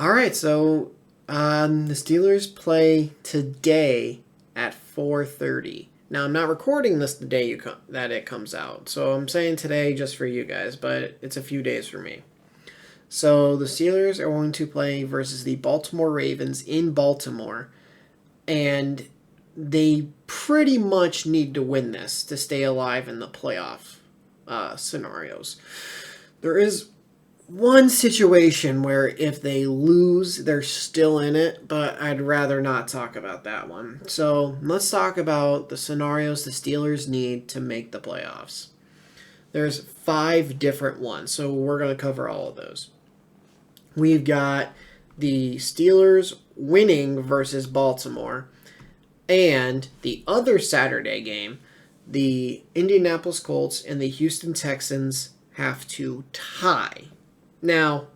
All right, so the Steelers play today at 4:30. Now I'm not recording this the day that it comes out, so I'm saying today just for you guys, but it's a few days for me. So the Steelers are going to play versus the Baltimore Ravens in Baltimore, and they pretty much need to win this to stay alive in the playoff scenarios. There is one situation where if they lose, they're still in it, but I'd rather not talk about that one. So let's talk about the scenarios the Steelers need to make the playoffs. There's 5 different ones, so we're going to cover all of those. We've got the Steelers winning versus Baltimore, and the other Saturday game, the Indianapolis Colts and the Houston Texans have to tie. Now,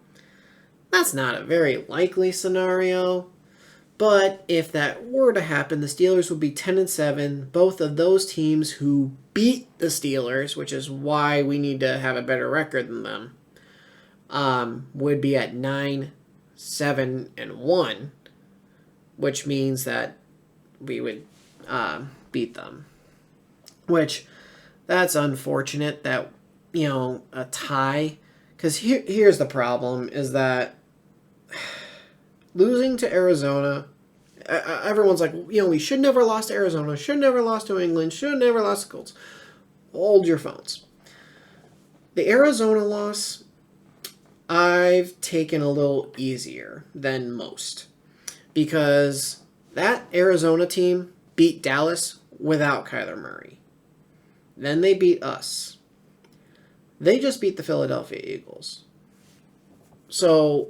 that's not a very likely scenario, but if that were to happen, the Steelers would be 10-7. Both of those teams who beat the Steelers, which is why we need to have a better record than them, would be at 9-7-1, which means that we would beat them. Which, that's unfortunate that, a tie. Because here's the problem, is that losing to Arizona, everyone's like, we should never lost to Arizona, should never lost to England, should never lost to Colts. Hold your phones. The Arizona loss, I've taken a little easier than most. Because that Arizona team beat Dallas without Kyler Murray. Then they beat us. They just beat the Philadelphia Eagles. So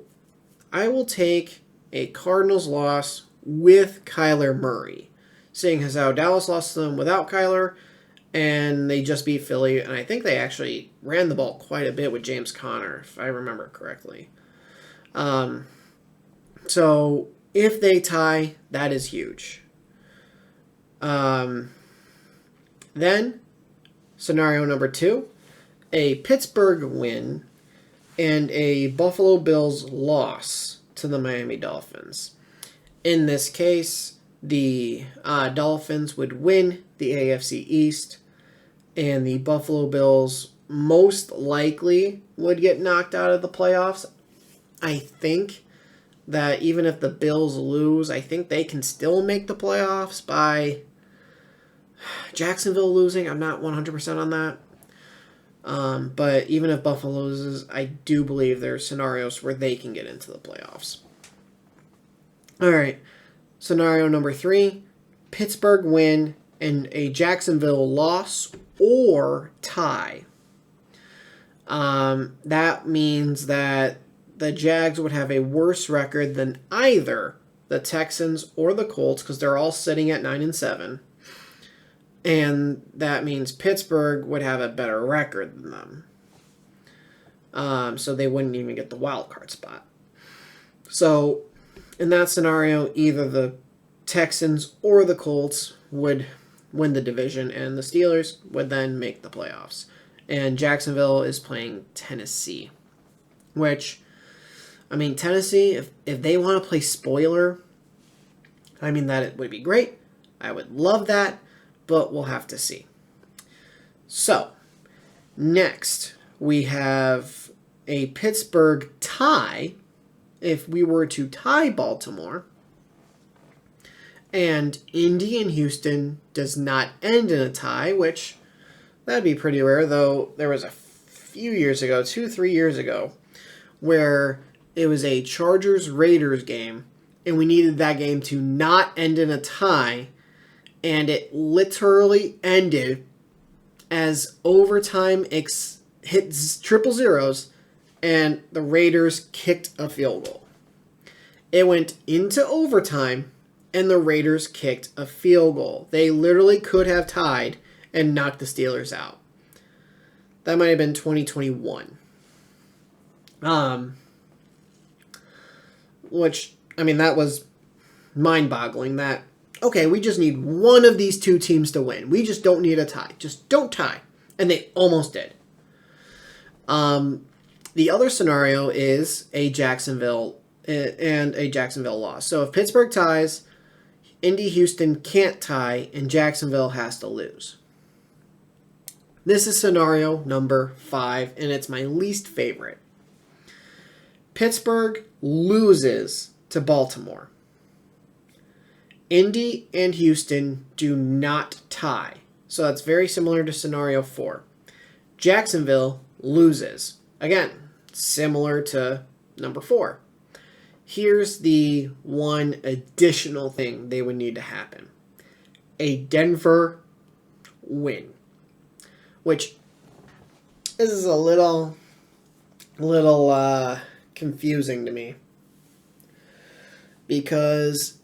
I will take a Cardinals loss with Kyler Murray, seeing as how Dallas lost to them without Kyler, and they just beat Philly, and I think they actually ran the ball quite a bit with James Conner, if I remember correctly. So if they tie, that is huge. Then, scenario number 2. A Pittsburgh win and a Buffalo Bills loss to the Miami Dolphins. In this case, the Dolphins would win the AFC East, and the Buffalo Bills most likely would get knocked out of the playoffs. I think that even if the Bills lose, I think they can still make the playoffs by Jacksonville losing. I'm not 100% on that. But even if Buffalo loses, I do believe there are scenarios where they can get into the playoffs. All right. Scenario number 3, Pittsburgh win and a Jacksonville loss or tie. That means that the Jags would have a worse record than either the Texans or the Colts because they're all sitting at 9-7. And that means Pittsburgh would have a better record than them. So they wouldn't even get the wild card spot. So in that scenario, either the Texans or the Colts would win the division, and the Steelers would then make the playoffs. And Jacksonville is playing Tennessee. Which, Tennessee, if they want to play spoiler, that it would be great. I would love that. But we'll have to see. So, next, we have a Pittsburgh tie. If we were to tie Baltimore, and Indy and Houston does not end in a tie, which that'd be pretty rare, though there was a few years ago, 2-3 years ago, where it was a Chargers-Raiders game, and we needed that game to not end in a tie, and it literally ended as overtime hit triple zeros, and the Raiders kicked a field goal. It went into overtime, and the Raiders kicked a field goal. They literally could have tied and knocked the Steelers out. That might have been 2021. That was mind-boggling that, okay, we just need one of these two teams to win. We just don't need a tie. Just don't tie. And they almost did. The other scenario is a Jacksonville and a Jacksonville loss. So if Pittsburgh ties, Indy Houston can't tie, and Jacksonville has to lose. This is scenario number 5, and it's my least favorite. Pittsburgh loses to Baltimore. Indy and Houston do not tie. So that's very similar to scenario 4. Jacksonville loses. Again, similar to number 4. Here's the one additional thing they would need to happen. A Denver win. Which is a little confusing to me. Because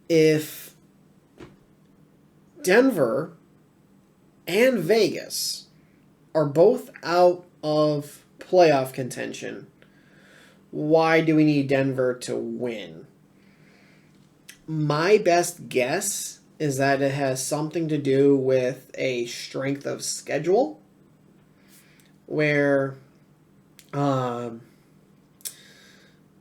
if Denver and Vegas are both out of playoff contention, why do we need Denver to win? My best guess is that it has something to do with a strength of schedule where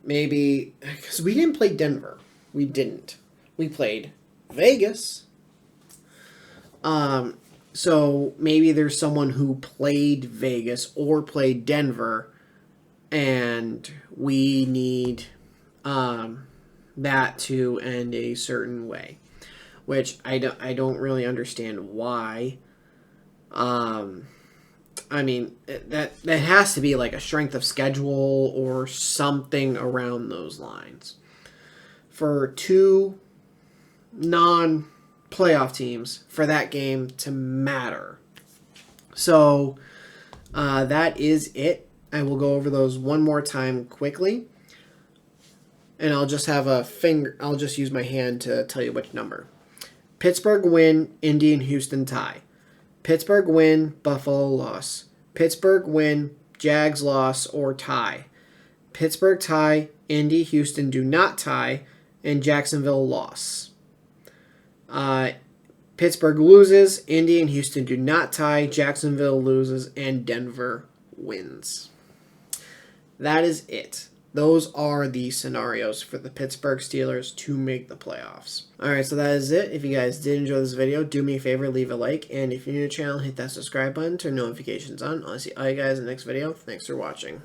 maybe because we didn't play Denver. We didn't. We played Vegas. So maybe there's someone who played Vegas or played Denver, and we need that to end a certain way, which I don't really understand why. I mean, that has to be like a strength of schedule or something around those lines. For two non-playoff teams, for that game to matter. So that is it. I will go over those one more time quickly. And I'll just have I'll just use my hand to tell you which number. Pittsburgh win, Indy and Houston tie. Pittsburgh win, Buffalo loss. Pittsburgh win, Jags loss or tie. Pittsburgh tie, Indy, Houston do not tie, and Jacksonville loss. Pittsburgh loses, Indy and Houston do not tie, Jacksonville loses, and Denver wins. That is it. Those are the scenarios for the Pittsburgh Steelers to make the playoffs. Alright, so that is it. If you guys did enjoy this video, do me a favor, leave a like. And if you're new to the channel, hit that subscribe button, turn notifications on. I'll see all you guys in the next video. Thanks for watching.